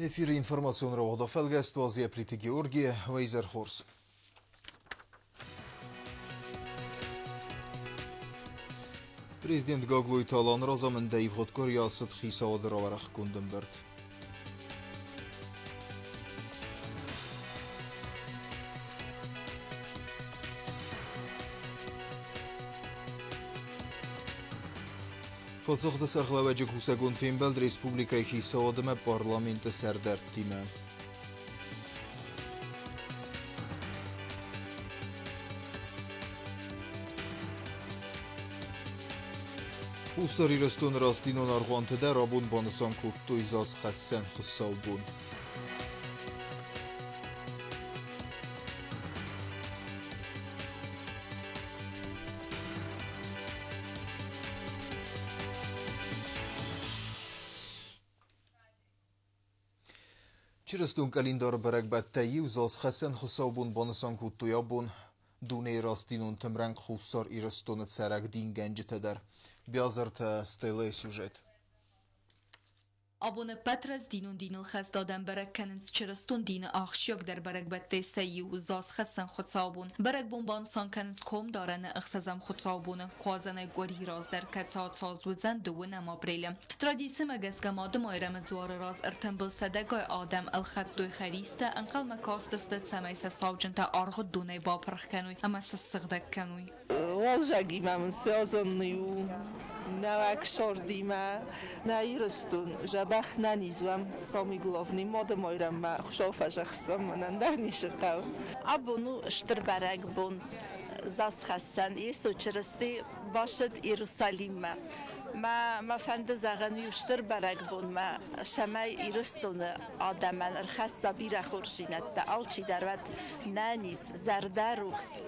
Эфир информационного дофелгест Азия Плити Георгия Вейзерхорс. Президент Гаглуй Талан разамында ивғоткор ясыд хисауаdır аварах күндім бірд. Falsoxda sarxlavacı Kusagun Fembeld Respublika hissavadımə parlamenti sərdərtdimə. Xusar irastun rastinon arğantıda rabun banısan kuttu izaz xəssən xıssavbun. Чирастун калиндар барагбаттаи узаз хасан хусавбун банасан куттуябун дуне растинун тымранг хусар ирастунат сарак динганжитадар. Биазарта стеле сюжет. Abone Petras dinun dinil xas dadan berek kenint çirastun dini axşyok der berek bette seyi u zas xasan xutsabun. Berek bomban san kenint kom darane ixsazam xutsabun. Qazane gori raz der katsat sazwzen duun am april. Tradisi megeska madım ayrem zuar raz ertembel sadegay adam el khattoy khariste anqal makastastet samaysa savcınta arğud dunay baprx kanuy ama sısıqdak kanuy. Walżagi mam sezonniu. Nawak shordima na irstun jabach na nizłam sami główny mody moiram ma chszofa żachstam nandarni szykał abunu szterbarek bun zaschassan jest oczyrsty baszed Jerusalima ma fende zagan szterbarek bun ma szamay irstun adaman arkhassa bira khurshinatta alchi darvat nanis zardaruks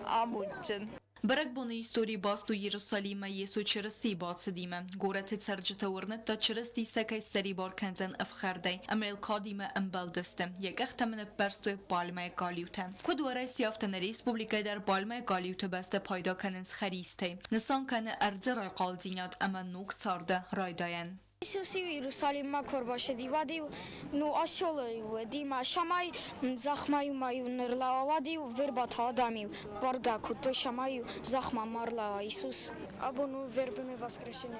amunchen Berek bunu istori bastu Jerusalima Yesu çırısti batsidime. Goreti sercita vurnet da çırısti sekay seri barkenzen afxarday. Amel kadime embaldistem. Yek ehtemene berstoy balmaya galiutem. Kudwara siyaftan Respublika der balmaya galiute beste payda kanens xaristay. Nisan kanı erzera qalzinat ama nuk sarda raydayan. Исуси Иерусалима корбаше дивади ну ашолай дима шамай захмай маю нерлавади вербата адами барга куто шамай захма марла Исус або ну вербне воскресение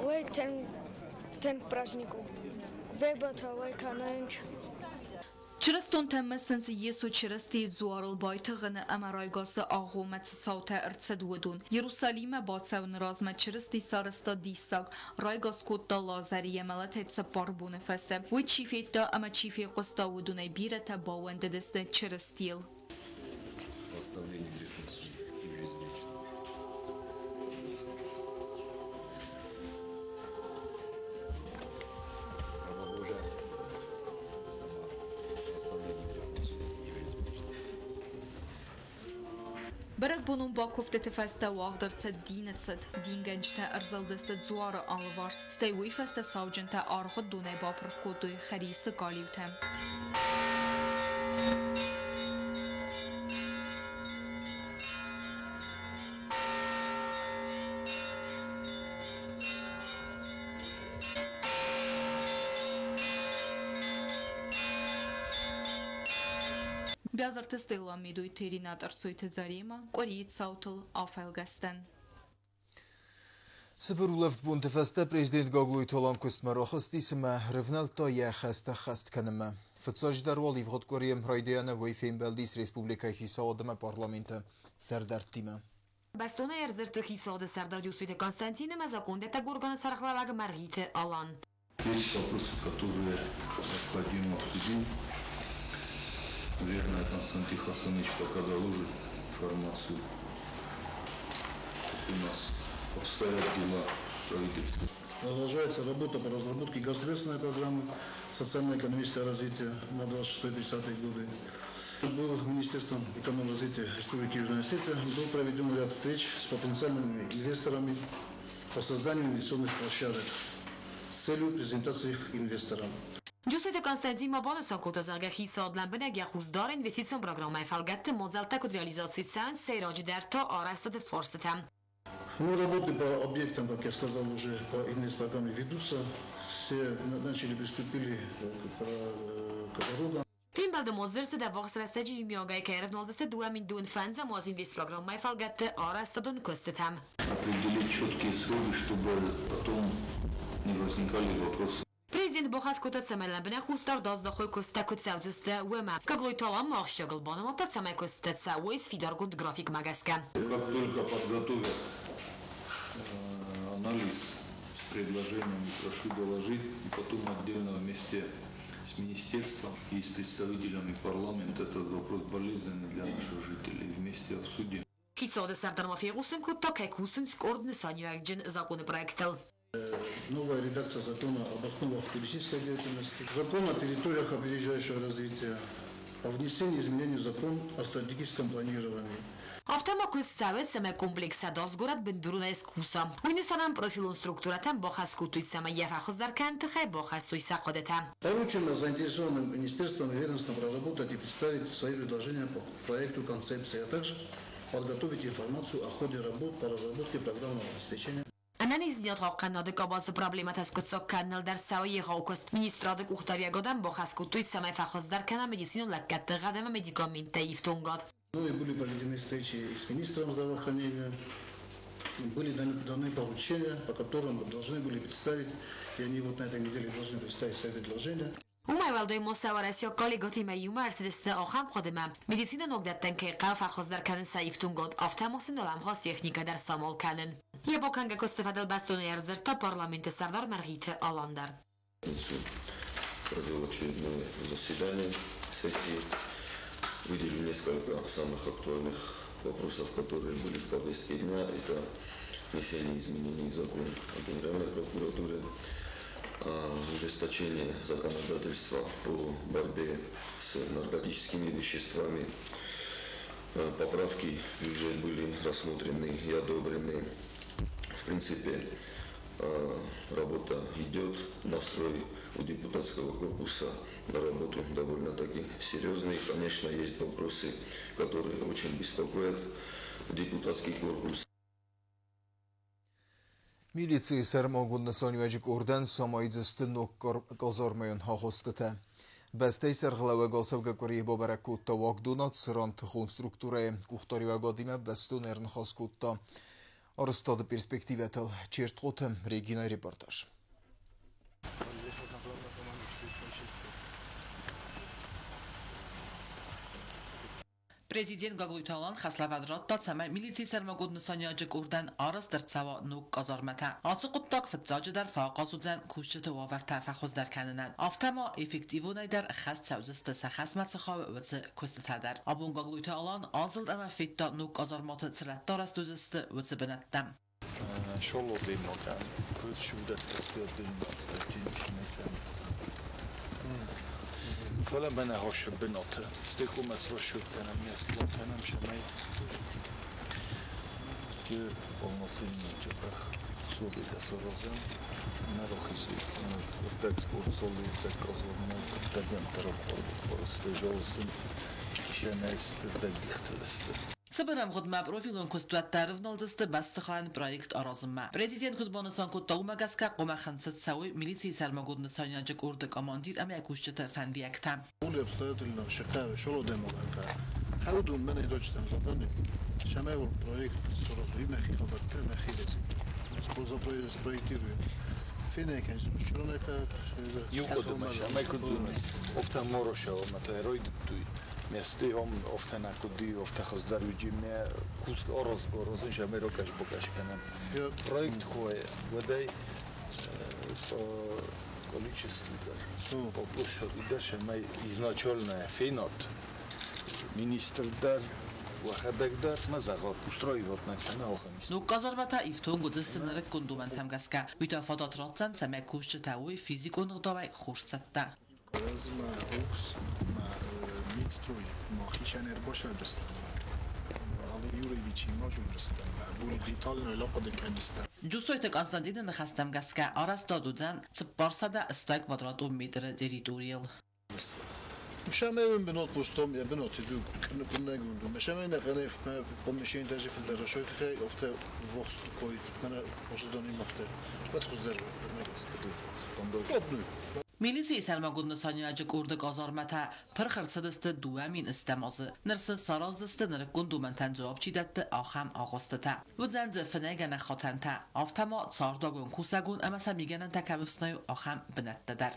ой ten празднику вербата ой кананч Çırastun temmesens Yesu çırasti zuarıl baytığını amaraygosu ağumet sauta ertsedudun. Yerusalime batsavun razma çırasti sarısta disak raygos kutta lazariye melat etse barbune feste. Ve çifet da ama çife qostavudune birete bavende deste çırastil. Berek bunun bakufte tefeste wagdırtsa dinetset dingençte erzaldeste zuara alvars stay wifeste savcente arxud dune baprx kodu xarisi galiutem. Biazartı stela miduy terinatar suite zarima, qorit sautul afelgasten. Сыбырлавт бунтефеста президент Гаглуй Талан кустмарахасти сма ревналта я хаста хаст канама. Фцаждарвал ивготкорiem райдяна Вейфембелдис Республика хисаадма парламента сардартима. Бастона ерзерт хисаады сардар Юсуйте Константине мазакунде та горгана сархлавага Маргите Алан. Есть вопросы, которые необходимо обсудить. Наверное, Константин Хасанович пока доложит информацию. У нас обстоят дела правительства. Продолжается работа по разработке государственной программы социально-экономического развития на 26-30 годы. Был Министерством экономического развития Республики Южная Осетия был проведен ряд встреч с потенциальными инвесторами по созданию инвестиционных площадок с целью презентации их инвесторам. Giuseppe Constantin Mabana Sakota zarga hizadlan benegya huzdar investicion programmai felgette modeltek od realizacji sen sejrodzi der ta arasta de forsetem. Ну, работы по объектам, как я сказал, уже по инвестпрограмме ведутся. все начали приступили к дорогам. Film balda mozirse der voxrastegi imiogay kayrv noldaste duamin dun fanza mozin vis program mai falgatte arastadun kostetam. Определить четкие сроки, чтобы потом не возникали вопросы. Prezident Boxas kotatsamela bina khustar dazdaxoy kostakut savziste wema. Kagloi talam machshagl banamot tatsamay kostat sawois fidargund grafik magaska. Как только подготовят анализ с предложениями, прошу доложить, и потом отдельно вместе с министерством и с представителями парламента этот вопрос болезненный для наших жителей. Вместе обсудим. Kitsode sardarma fegusem kutta kekusun skordne sanjagjen законы проектел. Новая редакция закона об основах туристической деятельности, закон о территориях опережающего развития, о внесении изменений в закон о стратегическом планировании. Автома кусавет саме комплекса дозгорат бендуруна ескуса. Уйнисанам профилун структуратам бохаскутуй саме ефахоздаркан тхай бохасуй сакодетам. Поручено заинтересованным министерствам и ведомствам проработать и представить свои предложения по проекту концепции, а также подготовить информацию о ходе работ по разработке программного обеспечения. Anani ziyod qoqqannodik obozi problemat az kutsokkanil dar saoyi g'ovkost ministrodik uxtaryagodan boxaskutuyt samay faxozdarkana медицину лаккатты гадама медикаментта ифтунгод. Ну и были проведены встречи с министром здравоохранения, были даны поручения, по которым должны были представить, и они вот на этой неделе должны представить свои предложения. Умай валдой мусаварасио коллеготи маю мерседесте охам ходема медицина ногдаттан ки қав фахоздарканин саифтунгод автомосин оламхос техника дар самол канин. Я боканга костефадел бастуны ярзерта парламенте сардар Маргита Аландар. Провел очередное заседание сессии, выделил несколько самых актуальных вопросов, которые были в повестке дня. Это внесение изменений в закон о Генеральной прокуратуре, ужесточение законодательства по борьбе с наркотическими веществами. Поправки в бюджет были рассмотрены и одобрены. В принципе, работа идет, настрой у депутатского корпуса на работу довольно-таки серьезный. Конечно, есть вопросы, которые очень беспокоят депутатский корпус. Militsiya sarmogunni sonivajik urdan Somoydzistin nokkor gazormayon hahostata. Bastay sarg'lava gosavga ko'ri bobarakutta wagdunat srant konstrukture kuxtoriva godima bastun ern haskutta. Arstad perspektivatel Чертхотем Regina reportaj. Prezident Gagluitalan xaslavadrad tatsama militsiya sarmagodni soniyajik urdan arastirtsava nuk gazormata. Ansıquttak fıtsacıdar faqazudzen kuşçıtı vavarta faxuzlar kaninan. Aftama efektivunayder xast savzıstı saxasmat sıxavı vıtsı kustitadar. Abun Gagluitalan azıld ama fitta nuk gazormatı sıratdarast özüstü vıtsı binattam. Şolu dinnokan. Kuz şübdette dinnokan. فعلا من هاش بناته استیکو مسئله شد کنم می‌استم کنم شمای که بالماسی نجبر سوی دستورزم نراخیزی کنم دکتر سولی دکتر دکتر طرف پرستجازم شناست دکترست. Sabıram xudma profilun kustvattarov nolzisты бастыхан проект аразымма. Президент Кудбаныстан Куттаугмагаска қомахансыт сауи милиции сармагудны саняжик урды командир ами акушчыты фандияктам. Улы обстоятельно шакавы шоло демоганка. Хаудун мен ирочтам заданы. Шамайвол проект сорозу имахи хабарта махилези. Споза проектируем. Фенекен шуронека Юкодма шамай кудуна. Офтан морошава матайроид туй. Месты он офтан акуди офтахоздar вижиме куск орозин шамерокаш бокашканам. Проект хое водай количество по площади даже май изначально финот министр дар وخدقدار مزاغات устроивать на охамис. Ну казармата ифтон гудзыстынары кундуман тамгаска. Үтафадат ратсан самекушчы тауи физикон гдавай хурсатта. ما هوكس ما ميتستروي ما خيشانر باشا رستم على يوري بيچي ما جو رستم بوري ديتال نلا قد كانستم Джусойте Константин нахастам гаска араста дудзан цпарсада стак квадрат метр территориал. مشامل بنوت بوستوم يا بنوت يدو كنا نقولوا مشامل غني في بمشين تاجي في الدرجة خي أفتا فوكس كوي أنا وصلوني مختار ما تخزر Militsiya Salmagudnısanyacı kurdu gazarmata pırxırsıdısты duamin istemazı. Nırsı sarazısты nırıkkun dumantan cevap çidetti aham ağustıta. Vüdzenzı fınegene xatanta. Aftama çardagun kusagun ama samigenen takamıfsnayu aham binettider.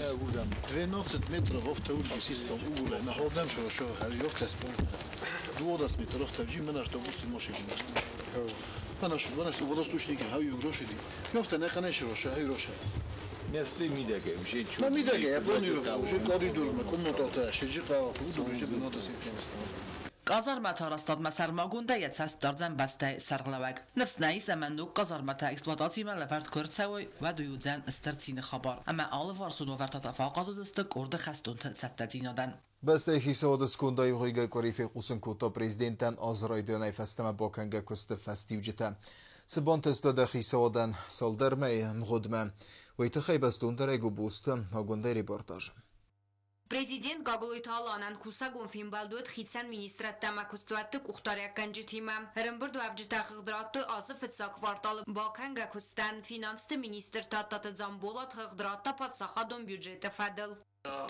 Я гулям 12 метров автоулки систем угуля. На холдем шо хави автоспол. 20 метров автовджи менаш автобусы машины. Манаш водосточники хави грошиди. Ёфта нехане шо хави роша. Merci midege, j'ai Ma midege, я планирую уже коридор, комната, шеджика, буду уже бенота система. Gazarmata rastladma sarmagunda yetsas darzan bastay sarglavag. Nefsnai zamannu gazarmata eksploatatsiya lafart kurtsawi va duyudzan istartsini xabar. Ama alvar sunu vartata faqazızdı kurdu xastunt sattadinadan. Bastay hisod skundai g'iga korifi qusinkuto prezidentdan azroydonay fastama bokanga kusti fastivjita. Sibontesto da hisodan soldarmay mgudma. Вайтахай бастунтарай губуста агундай репортаж. Президент Гагулуйталанан кусагун фимбалдует хитсан министрат тамакустуаттык ухтарякканжы тима. Рымбырду абжита хыгдратты азы фитсак кварталы баканга кустан финансты министр таттаты замболат хыгдратта подсахадон бюджета фадыл. На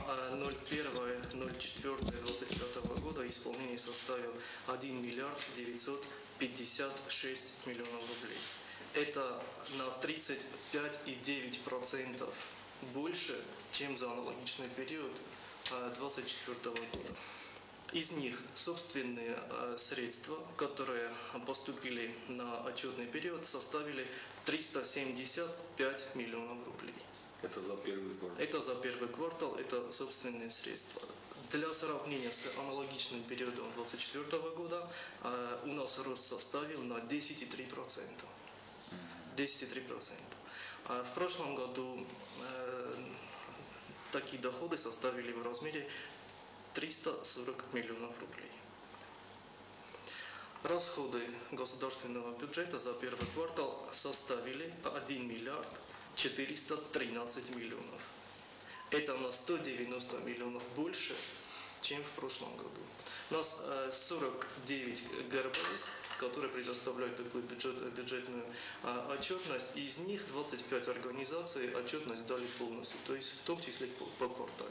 01.04.25 года исполнение составил 1 миллиард 956 миллионов рублей. Это на 35,9% больше, чем за аналогичный период 2024 года. Из них собственные средства, которые поступили на отчетный период, составили 375 миллионов рублей. Это за первый квартал? Это за первый квартал, это собственные средства. Для сравнения с аналогичным периодом 2024 года у нас рост составил на 10,3%. 10,3%. В прошлом году такие доходы составили в размере 340 миллионов рублей. Расходы государственного бюджета за первый квартал составили 1 миллиард 413 миллионов. Это на 190 миллионов больше, чем в прошлом году. У нас 49 ГРБС, которые предоставляют такую бюджетную отчетность. Из них 25 организаций отчетность дали полностью, то есть в том числе по кварталу.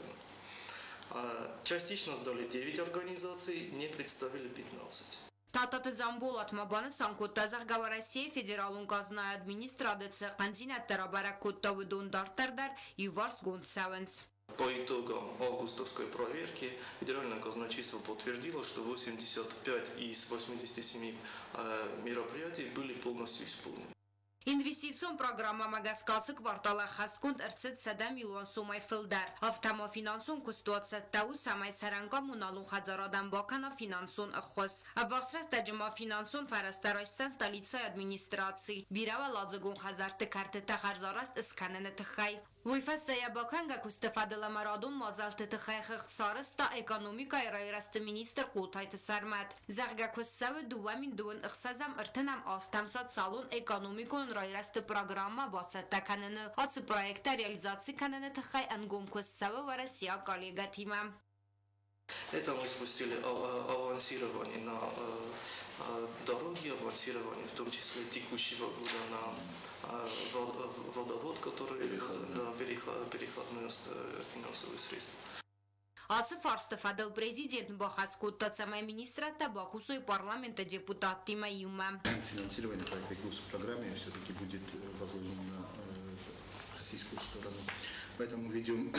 Частично сдали 9 организаций, не представили 15. Տատատը զամբոլատ մաբանը սանկոտազաղ գավարասիե ֆեդերալուն կազնայ администрадыцы қանзինատ տարաբարակոտта выдун дартардар и варс гунцавенц. По итогам августовской проверки Федеральное казначейство подтвердило, что 85 из 87 мероприятий были полностью исполнены. Инвестицион программа Магаскалцы квартала Хасткунд РЦ 7 миллион сумай филдар. Автомофинансун кустуация тау самай саранга муналун хазарадан бакана финансун ахос. Авастрас таджима финансун фарастарайсан столицей администрации. Бирава ладзагун хазарты карты тахарзараст исканены тахай. Войфастая баканга кустефадыла марадун мазалты тахай хыхтсарыста экономика райрасты министр култайты сармат. Зарга кустсавы дуамин дуын ихсазам ыртынам астамсат салун экономикун райрасты программа басатта каныны. Ацы проекта реализации каныны тахай ангум кустсавы варасия коллега тима. Это мы спустили авансирование на дороги, авансирование в том числе текущего года на водовод, который переходные финансовые средства. Ацы фарсты фадыл президент Бахаскутта самая министра Табакусу и парламента депутат Тима Юма. Финансирование проекта ГУС в программе все-таки будет возложено на российскую сторону. Поэтому ведем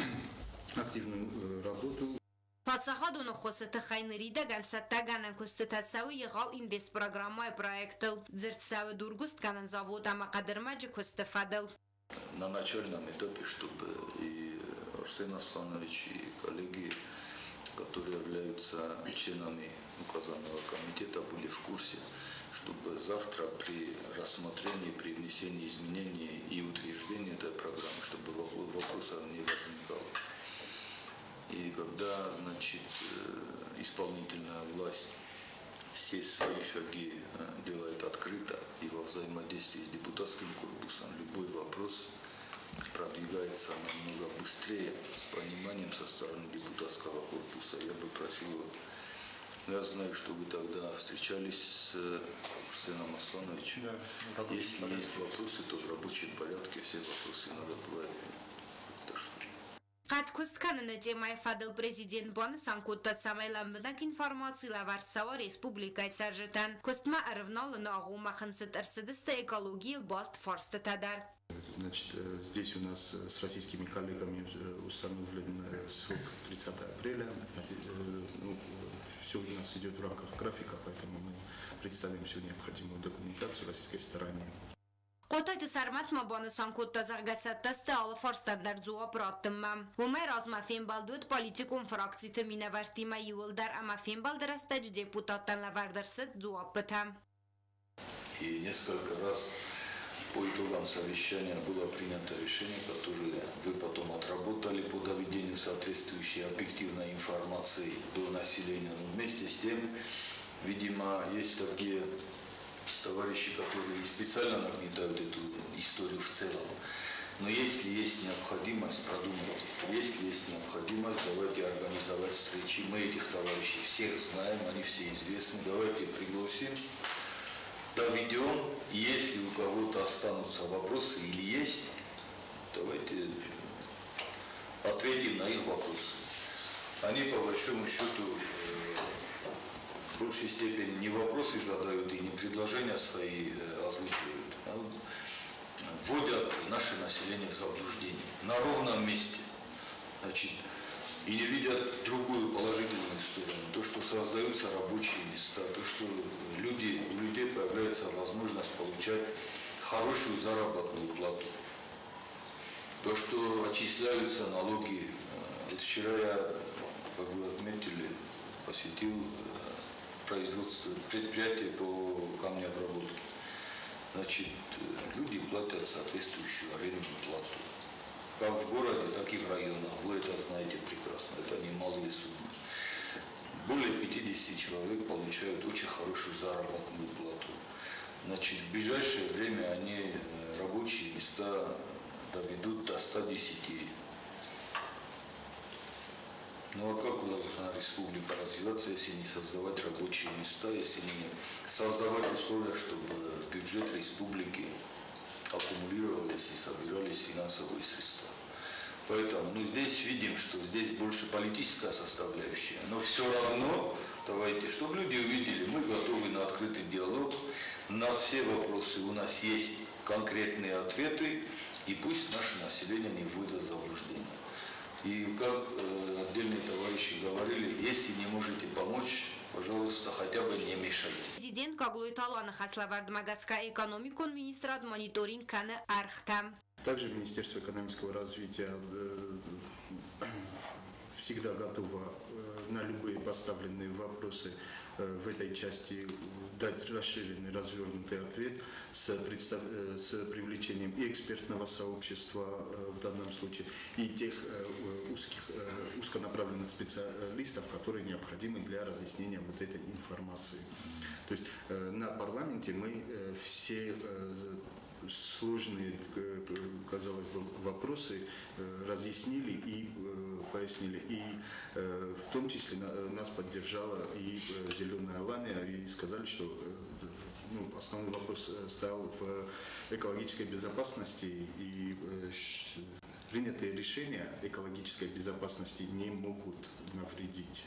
активную работу. Պատսախադունը խոսը խայների դգանսատագանն կոստտացավը եղավ ինվեստ պրոգրամմայ պրոյեկտել ձերցավը դուրգուստ կանն завод ամակադրմաջը կոստфадել. На начальном этапе, чтобы и Арсен Асланович, и коллеги, которые являются членами указанного комитета, были в курсе, чтобы завтра при рассмотрении, при внесении изменений и утверждении этой программы, чтобы вопросов не возникало. И когда, значит, исполнительная власть все свои шаги делает открыто и во взаимодействии с депутатским корпусом, любой вопрос продвигается намного быстрее с пониманием со стороны депутатского всего. Я знаю, что вы тогда встречались с Арсеном Аслановичем. Да, если есть вопросы, то в рабочем порядке все вопросы надо бывать. قد کست کنن جمعی فدل پرزیدنت بان سانکوت تسامایلم بدک информации лаварсава республикай сержетан кст ма арвнал на агу маханцет арцедеста экологии баст форста тадар. Значит, здесь у нас с российскими коллегами установлен срок 30 апреля. Все у нас идет в рамках графика, поэтому мы представим всю необходимую документацию российской стороне. قطعت سرمت ما بانسان کد تزرگت تست آل فرستن در زوا براتم مم و ما راز ما فیم بالدود پالیتیکون فراکسی تمینه ورتی ما یول در اما فیم بالدرستج депутатан лавардерсет زوا بتم. И несколько раз по итогам совещания было принято решение, которое вы потом отработали по доведению соответствующей объективной информации до населения. Но вместе с тем, видимо, есть такие товарищи, которые специально нагнетают эту историю в целом. Но если есть необходимость, продумайте. Если есть необходимость, давайте организовать встречи. Мы этих товарищей всех знаем, они все известны. Давайте пригласим, доведем. И если у кого-то останутся вопросы или есть, давайте ответим на их вопросы. Они, по большому счету, в большей степени не вопросы задают и не предложения свои озвучивают, а вводят наше население в заблуждение на ровном месте. Значит, и не видят другую положительную сторону. То, что создаются рабочие места, то, что у людей появляется возможность получать хорошую заработную плату. То, что отчисляются налоги. Вот вчера я, как вы отметили, посвятил производство предприятия по камнеобработке. Значит, люди платят соответствующую арендную плату. Как в городе, так и в районах. Вы это знаете прекрасно. Это не малые суммы. Более 50 человек получают очень хорошую заработную плату. Значит, в ближайшее время они рабочие места доведут до 110. Ну а как должна республика развиваться, если не создавать рабочие места, если не создавать условия, чтобы в бюджет республики аккумулировались и собирались финансовые средства? Поэтому здесь видим, что здесь больше политическая составляющая. Но все равно, давайте, чтобы люди увидели, мы готовы на открытый диалог, на все вопросы у нас есть конкретные ответы, и пусть наше население не вводит в заблуждение. И как отдельные товарищи говорили, если не можете помочь, пожалуйста, хотя бы не мешайте. Президент Каглуй Талана Хаславард Магаска экономикон министрат мониторинг каны архтам. Также Министерство экономического развития всегда готово на любые поставленные вопросы в этой части дать расширенный, развернутый ответ с привлечением и экспертного сообщества в данном случае, и тех узконаправленных специалистов, которые необходимы для разъяснения вот этой информации. То есть на парламенте мы все сложные, казалось бы, вопросы разъяснили и пояснили. И в том числе нас поддержала и Зеленая Алания, и сказали, что основной вопрос стоял в экологической безопасности, и принятые решения экологической безопасности не могут навредить.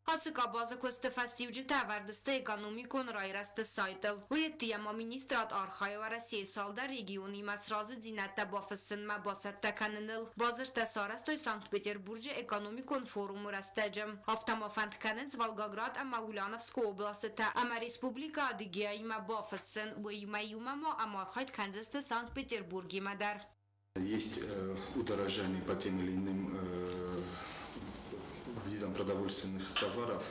Asıka bazı kostefastivci teverdiste ekonomikon rayreste saytıl. Uyetiyama ministrat arxayvara salda regioni masrazı zinette bafısın mebasette kanınıl. Bazır tesarestoy Sankt Peterburg'e ekonomikon forumu restecim. Haftamafend kanınz Volgograd ama Ulanovsko oblastete ama Respublika Adıgeyai mebafısın ve yumema ama arxayt kanzeste Sankt Peterburg'i medar. Есть удорожание по тем или иным видам продовольственных товаров.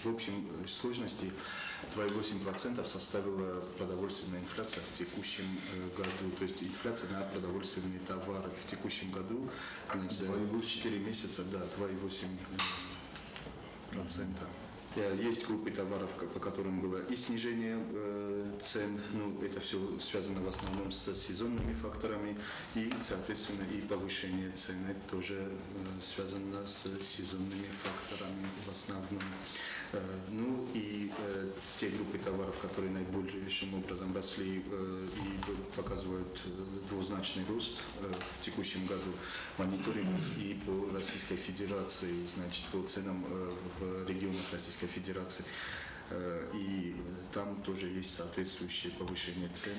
В общем сложности 2,8% составила продовольственная инфляция в текущем году. То есть инфляция на продовольственные товары в текущем году, значит, 4 месяца, да, 2,8%. Есть группы товаров, по которым было и снижение цен, это все связано в основном с сезонными факторами, и, соответственно, и повышение цен, это тоже связано с сезонными факторами в основном. И те группы товаров, которые наибольшим образом росли и показывают двузначный рост в текущем году, мониторинг и по Российской Федерации, значит, по ценам в регионах Российской Федерации. И там тоже есть соответствующее повышение цен.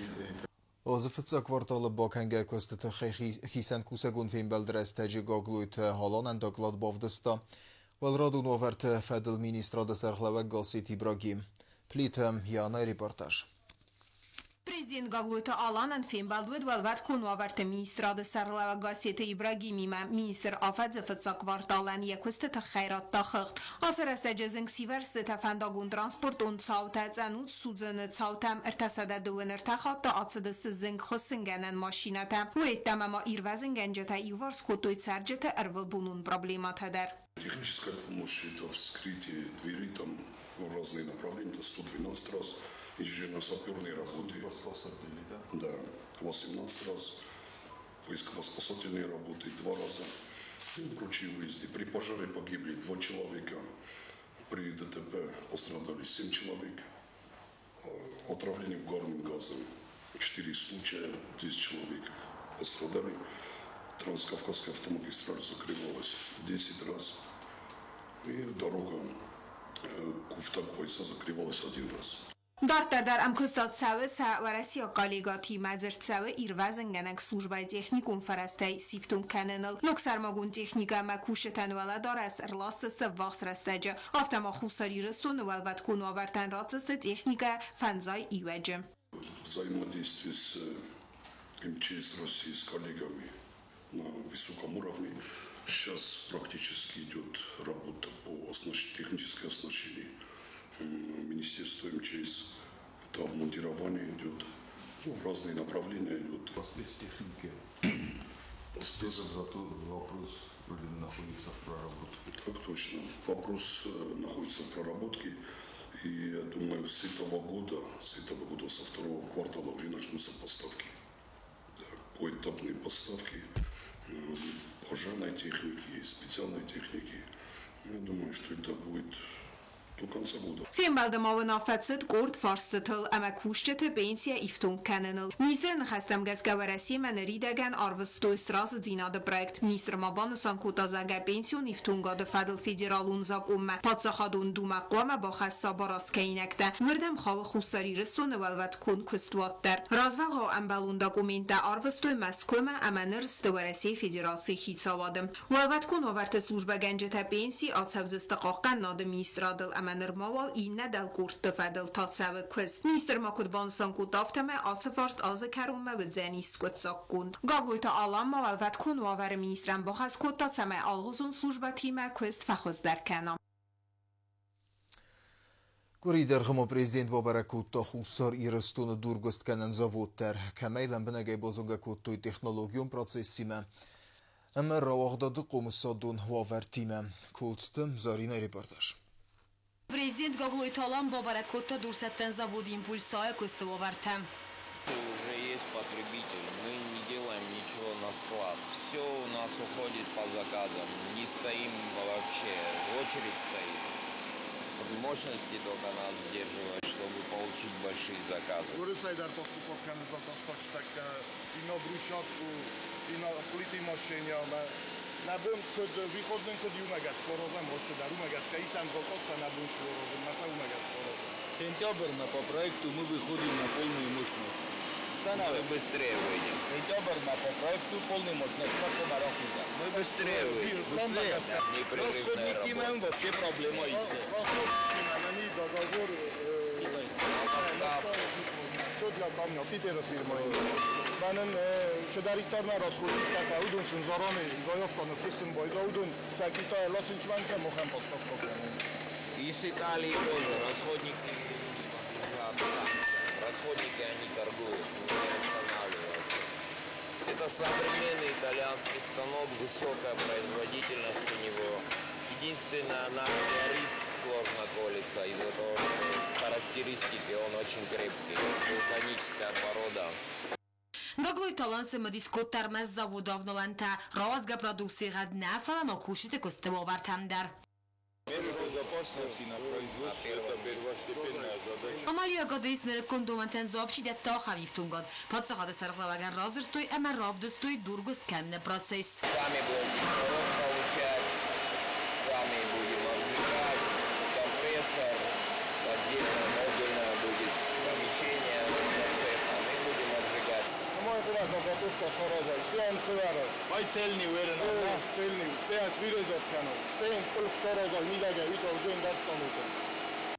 Озفца кварталы бакенге костата хисен кусагун фимбелдрес тежи гоглуйт халанан доклад бавдыста. Валрадун оверт федел министрада сархлавек Галсит Ибрагим. Плитем Яна репортаж. Президент Гаглуйта Аланан фимбалдует валват кун оверт министрада сархлавек Галсит Ибрагимима министр афадзфца кварталан якустата хайрат тахыгт. Асараса джезинг сиверс тафандагун транспорт он цаута цанут судзаны цаутам ارتسد دوون ارتخاط آتسدست زنگ خسنگنن ماشینتا و اتماما ایروازنگنجتا ایوارس خطوی سرجتا ارول بونون проблемата در. Техническая помощь – это вскрытие двери, там разные направления, это 112 раз, инженерно-саперные работы, да, 18 раз, поисково-спасательные работы 2 раза, и прочие выезды. При пожаре погибли 2 человека, при ДТП пострадали 7 человек, отравление угарным газом 4 случая, 10 человек пострадали. Транскавказская автомагистраль закрывалась 10 раз. И дорога Куфтак-Войса закрывалась 1 раз. در امکستاد سوه سوارسی قالیگاتی مزرد سوه ایروازنگنگ سوژبای تکنیکون فرسته سیفتون کننل نکسرماگون تکنیکا مکوشتن ولادار از ارلاست وقت رستجه افتما خوصاری رستون ولوت کن آورتن راتست تکنیکا فنزای ایوجه. Взаимодействие с МЧС России с коллегами на высоком уровне. Сейчас практически идет работа по технической оснащению. Министерство МЧС, это обмундирование идет, разные направления идут. Спецтехники. Вопрос находится в проработке. Так точно. Вопрос находится в проработке. И я думаю, с этого года, со 2-го квартала уже начнутся поставки. Поэтапные поставки пожарной техники, специальной техники. Я думаю, что это будет до конца года. فیلمبالدماون آفتست گرد فارستتل اما کوشت پنسیا ایفتون کننل میزر نخستم گزگوارسی من ریدگن آروستو استراز زیناد پروژه میستر مابانسان کوتازاگه پنسیون ایفتون گاد فدل فدرالون زاگ پادساخادون دوما قوام با خاصا باراس کینکته وردم خو خوساری رسون ولوت کن کستوات در رازول ها امبالون داکومنت آروستو مسکوم اما نرست ورسی فدراسی خیتسوادم ولوت کن آورت سوژب گنجت پنسی آتسبز استقاقن ناد میسترادل نرماوال این ندل گرد فدل تا سوه کست نیستر ما کد بانسان کد دافتمه آسفارت آز کرومه و زنیس کد زاک کند گاگوی تا آلام ما ولوت کن واور میسترم بخز کد تا سمه آلغزون سوژب تیمه کست فخوز در کنام Коридер гымо президент Бабара Кутта хусар ирыстуны дургост канан заводтар. Камайлан бинагай бозунга куттой технологиум процессима. Ама равагдады комуссадун вавартима. Кулстым Зарина репортаж. Президент Гаглуй Талан Бабара Кутта дурсаттан завод импульсая косты вавартам. Уже есть потребитель, мы не делаем ничего на склад. Все у нас уходит по заказам, не стоим вообще, очередь стоит. Мощности только нас сдерживают, чтобы получить большие заказы. Сентябрь по проекту мы выходим на полную мощность. Мы быстрее выйдем. Сентябрь по проекту полную мощность. Мы быстрее выйдем. Непрерывная работа. Вообще проблема есть. Benim şedariktarına rastlıyorduk. Taka udun sınzarani zayıftanı fısın boyza udun sakita lasın çmansa mohem поставка. Из Италии тоже расходники, расходники они торгуют, не останавливаются. Это современный итальянский станок, высокая производительность у него. Единственное, она горит сложно колется из-за того, что характеристики он очень крепкий, вулканическая порода. Gagloj talán se diszkottermez zavodavnolente, razga produkci radná falan okušite koste ovártámdár. Amalia Gadésznél kondomenten zapsidet tahávívtungad. Patsahada szerklavágán razertoj, emer ravdoztoj durgoz kenne процесс. Сами будем кислород получать, сами будем обжигать, компрессор, отдельно модульно будет помещение для цеха, мы будем обжигать. Moja teraz gotówka szoroza, śpievam cywaro. Aj celni ujeden. Celni, śpievam swirozotkaną. Śpievam tylko szoroza, nidaga, i to użyłem darstonu.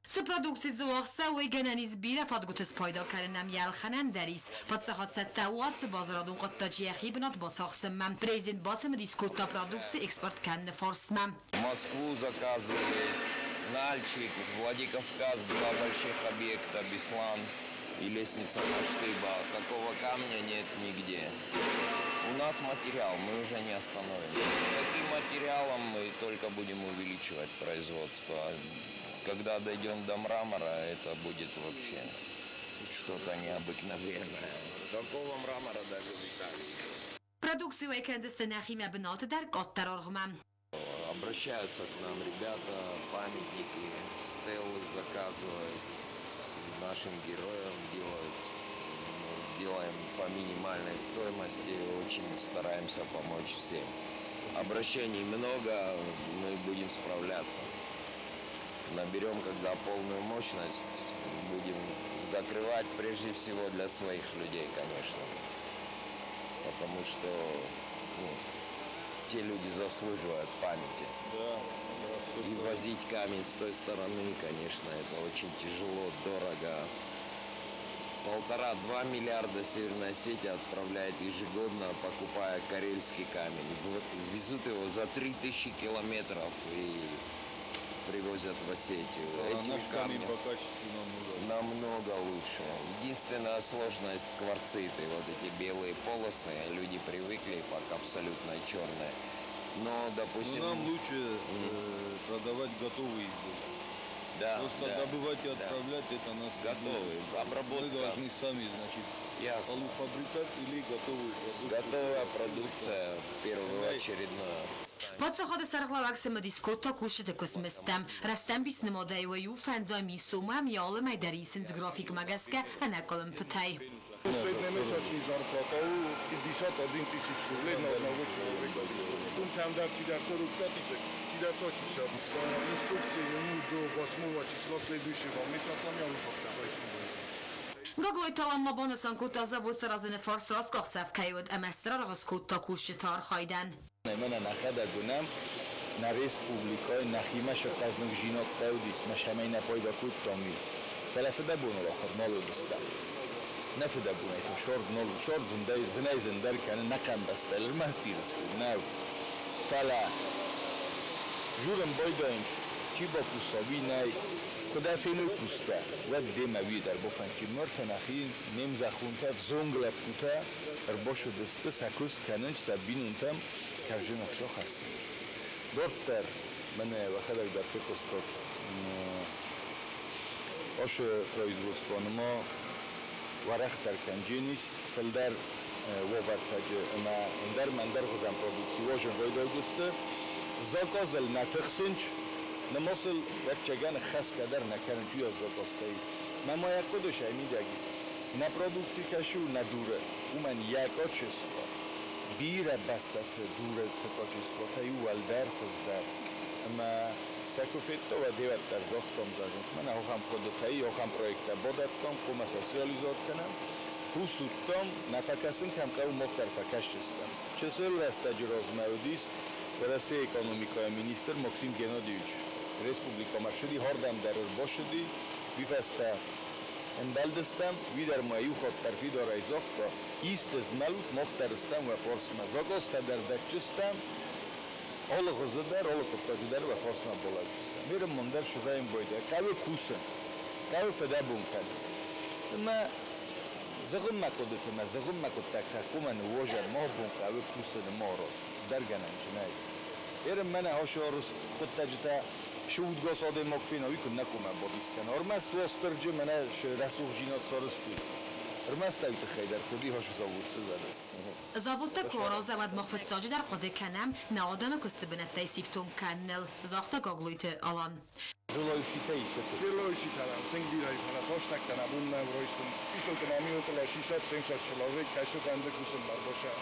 Se produkcji złochsa uigeneni zbira fadgutus pajda kardinam jelchenen deris. Patsachat sette uat se bazaradun qattaci jehibnat basachsemmem. Prezident Bacem diskutta produkcji eksport kenne forstmem. Москву заказы есть, Нальчик, Владикавказ, два больших объекта, Беслан и лестница Маштыба. Такого камня нет нигде. У нас материал, мы уже не остановимся. С таким материалом мы только будем увеличивать производство. Когда дойдем до мрамора, это будет вообще что-то необыкновенное. Такого мрамора даже в Италии. Продукцию экензесте нахимя бената дар коттар оргмам. Обращаются к нам ребята, памятники, стеллы заказывают, нашим героям делаем по минимальной стоимости, очень стараемся помочь всем. Обращений много, мы будем справляться. Наберем, когда полную мощность, будем закрывать прежде всего для своих людей, конечно. Потому что те люди заслуживают памяти. И возить камень с той стороны, конечно, это очень тяжело, дорого. 1,5–2 миллиарда Северная Осетия отправляет ежегодно, покупая карельский камень. Везут его за 3000 километров и привозят в Осетию. Этим камнем по качеству намного лучше. Единственная сложность — кварциты. Вот эти белые полосы, люди привыкли, пока абсолютно черные. Но, допустим... Но нам лучше продавать готовые изделия. Да, просто добывать и отправлять это нас готовые. Обработка. Мы должны сами, значит, полуфабрикат или готовые продукты. Готовая продукция, в первую очередь. Patsahada sarglavak se diskutta kushite kosmestem. Rastem bis nemodai wa ju fanzami sumam jale mai darisens grafik magaska anakolem patay. Средна месячна зарплата у 51 тысяч рублей на одного человека. Тут там дать до 45 тысяч, до 100 часов. Инструкции ему до 8 числа следующего месяца я выполняю. Gagloj talán ma bonasan kutta zavod szarazene farszra szkachcáv kajod emesztra ragaszkutta kussitar hajden. Mena nachada gunam na respublikoj na chima šokaznog žinok peudis, ma šamej na pojda kuttomi. Felefede bunul okhor noludista. Nefede bunaytum short zunday zindar kan nakam bastel mastirisfu nav. Fala jurem boydoinch chiba pusavinay Куда фену пуска, вот где мы видим, бофанки мортанахин, немзахунта, зонглапута, рабочий диск, сакус, каненч, сабинунтам, каждый шохас. Доктор, мене выходит до фикусток, оше производство, но варахтар канджинис, фелдар, вовартаджи, на индар мандар гузам продукции, вожен войдогусты, заказал на тахсинч. نموصل وچگان خاص کدر نکردن توی از داستایی. من مایه کدوش می‌دهی. نه پرودکسی کشو نه دوره. من یک آچیز بیره بسته دوره تکاچیز و تایو ولدر خوددار. اما سکوفیت تو و دیوت در زختم زدم. من هم خودتایی هم پروژه بودت کم کم سوسیالیزات کنم. پوسوتم نفکسین کم که مختلف کشیستم. چه سر است تجربه مودیس ورسی اکونومیکای مینیستر مکسیم گنادیوش. Республика Маршиди хордам дар бошуди вифаста эмбалдастам видар маю хот тарфи дорай зохто истез малут мохтарстам ва форсма зогоста дар дачистам оло гоздар оло коптадар ва форсма болад мир мондар шудаим бойда каве куса каве федабун кан ма загум макодет ма загум макотак куман вожар мобун каве куса мороз дарганан чинай ерм мана хошорус коттажта شودگاز آدم مکفینایی که نکومه بادیس کنه. ارمست واسترجه منه رسوخ جینات سارستوی. ارمست ایت خیدر کدی هاش زاوود سوده. زاوود کورا زود مخفت ساجی در قده کنم نه آدم کست بنت سیفتون کنل زاخت گاگلویت آلان. جلویشی تیست. جلویشی ترام. سنگی رای کنه. هاش نکنه. اون نورایستون. ایشون که نمی‌اومد تا 600 چلاوه کشف کنده کسل مر باشه.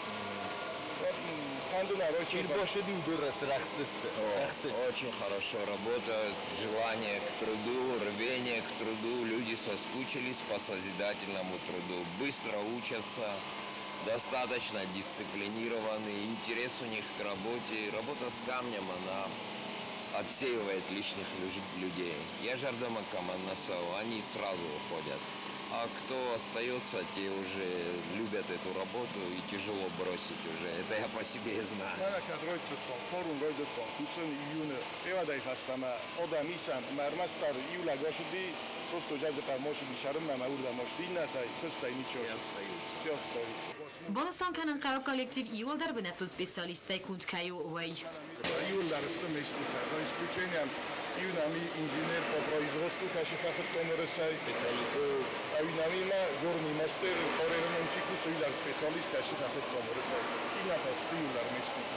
Очень хорошо работают, желание к труду, рвение к труду, люди соскучились по созидательному труду, быстро учатся, достаточно дисциплинированы, интерес у них к работе, работа с камнем, она отсеивает лишних людей. Я жардома командасау, они сразу уходят. А кто остается, те уже любят эту работу и тяжело бросить уже. Это я по себе знаю. Бонусан канан қаро коллектив июл дар бинету специалистай кунд каю уай. Июл дар истоместника, за исключением Юнами инженер по производству кашифахат коммерсай, Юнами горный мастер, коренным чику суидар специалист кашифахат коммерсай. Ината стилар местник.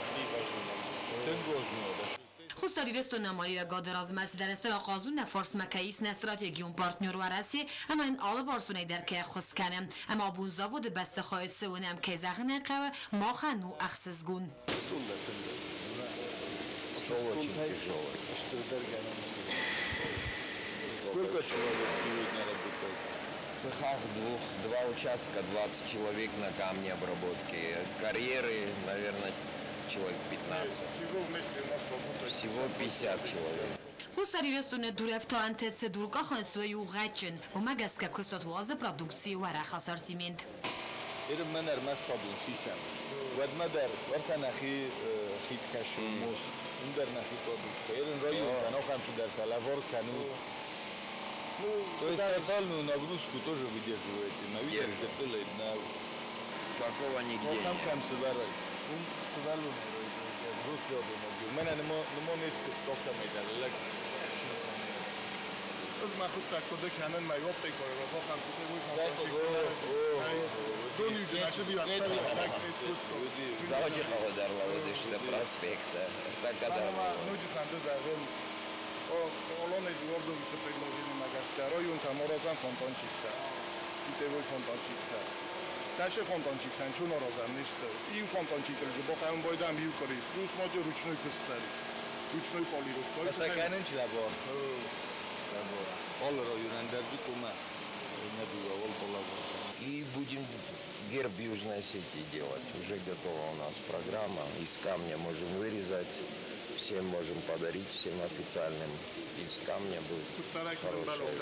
خستاری رستو نمالی و گادراز مسیدر استرا قازون نفارس مکاییس نستراتیگیون پارتنر و رسی اما این آل وارسونه در که خست کنم اما بونزا و بسته خواهد سونم که زغنه قوه ما خنو اخصزگون Очень тяжело. Сколько человек сегодня работает? В цехах два участка, 20 человек на камне обработки. Карьеры, наверное, человек 15. Всего 50 человек. خستاری رستونه دورف تا انتت دورگاه خانسوی و غچن و مگس که کستات واز پرادوکسی و رخ آسارتیمند. ایرم من ارمستابون سیسم. ود مدر ورتن اخی خیت کشموس. این در نخی پرادوکسی. ایرم رایو کنو خمشو در تلوار کنو. То есть социальную нагрузку тоже выдерживаете? На видео делает на... Такого нигде нет. Там камсыварай. Сывалу взрослый объем. У меня не может доктор медалек. ما خود تکوده کنن میواب تکاره و با هم کوده بود دونیزی نشه بیا اکثر یک Заводи Холодар Лаводышта проспекта. Так когда... نوجی خنده زرون الان ادوارد رو بیشه предложили магастерой он там розан фонтанчикта питевой фонтанчикта таше фонтанчиктан чун розан нест ин фонтанчиктер же бо хам бойдам бил кори плюс моҷо ручной кыстари ручной полировка масаканин чилабор Ол районандарди кума надувал полову. И будем герб Южной Осетии делать. Уже готова у нас программа. Из камня можем вырезать. Всем можем подарить, всем официальным. Из камня будет хорошая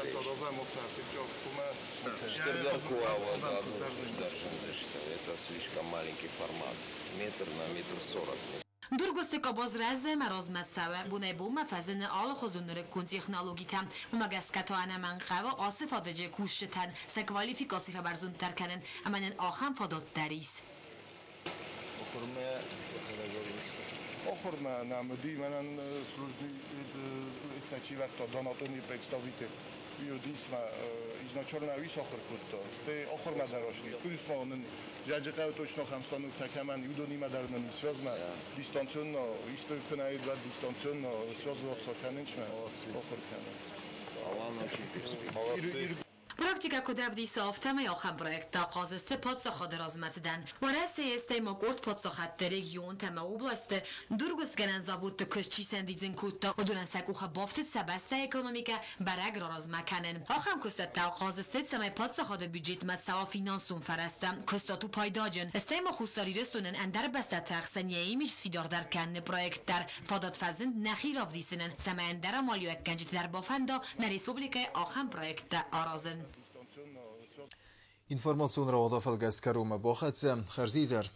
вещь. Это слишком маленький формат. Метр на метр 40. درگسته که باز رزه مراز مسوه بونه بو مفزن آل خوزونر کن تکنولوژی تام و مگس کتا انا من قوا آصف آدجه کوشتن سکوالیفیکاسی فبرزون ترکنن امانن آخم فادات دریس. Охорна нам диманан служби значи варто донатони представитель биодисма изначально висохор кутто сте охорна дарошни куисмонен жаджеқав точно хамстану такаман юдонима дарнан связма дистанционно историкнай два дистанционно связываться канечма охор канен Алана чипирспи Практика кодавди софтаме яхам проекта қазысты подсахады разматыдан. Варасе есте макорт подсахатты регион тама областы дургуст генен заводты кышчи сендизин кутта удунан сакуха бафтыт сабаста экономика бараг размаканен. Ахам кустатта қазысты самай подсахады бюджет масава финансум фараста кустату пайдажын. Estema خستاری رسونن اندر بسته تخصنیه میش سفیدار در کن پرویکت در فادات فزند نخی رافدیسنن سمه اندر مالیو اکنجت در بافندا نه ریسپوبلیکای آخم پرویکت آرازن. Информационного дофалгас карума бохатся Харзизер.